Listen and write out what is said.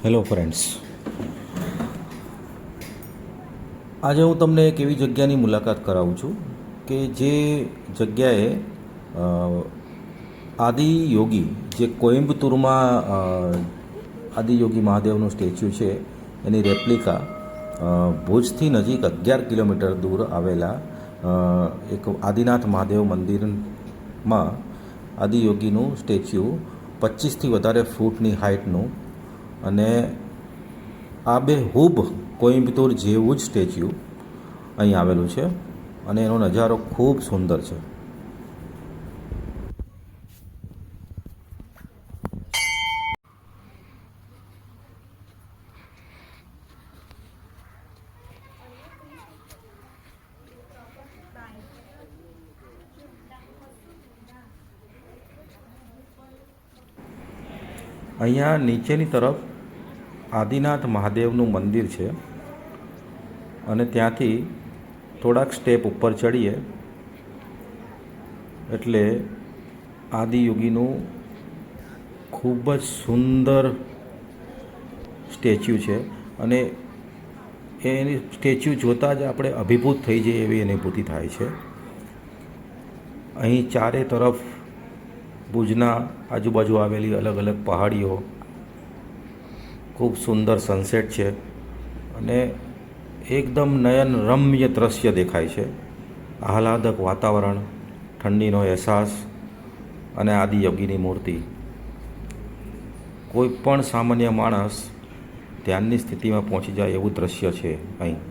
Hello friends, આજે હું તમને એક એવી જગ્યાની મુલાકાત કરાવું છું કે જે જગ્યાએ આદિયોગી જે કોઇમ્બતુરમાં આદિયોગી મહાદેવનું સ્ટેચ્યુ છે એની રેપ્લિકા ભુજથી નજીક 11 કિલોમીટર દૂર આવેલા એક આદિનાથ મહાદેવ મંદિરમાં આદિયોગીનું સ્ટેચ્યુ 25થી વધારે ફૂટની હાઇટનું અને આબેહૂબ કોઇમ્બતુર જેવું જ સ્ટેચ્યુ અહીં આવેલું છે અને એનો નજારો ખૂબ સુંદર છે. અહીંયા નીચેની તરફ આદિનાથ મહાદેવનું મંદિર છે અને ત્યાંથી થોડાક સ્ટેપ ઉપર ચડીએ એટલે આદિયોગીનું ખૂબ જ સુંદર સ્ટેચ્યુ છે અને એની સ્ટેચ્યુ જોતાં જ આપણે અભિભૂત થઈ જઈએ એવી અનુભૂતિ થાય છે. અહીં ચારે તરફ ભુજના આજુબાજુ આવેલી અલગ અલગ પહાડીઓ, ખૂબ સુંદર સનસેટ છે અને એકદમ નયનરમ્ય દ્રશ્ય દેખાય છે. આહલાદક વાતાવરણ, ઠંડીનો અહેસાસ અને આદિયોગીની મૂર્તિ. કોઈ પણ સામાન્ય માણસ ધ્યાનની સ્થિતિમાં પહોંચી જાય એવું દ્રશ્ય છે અહીં.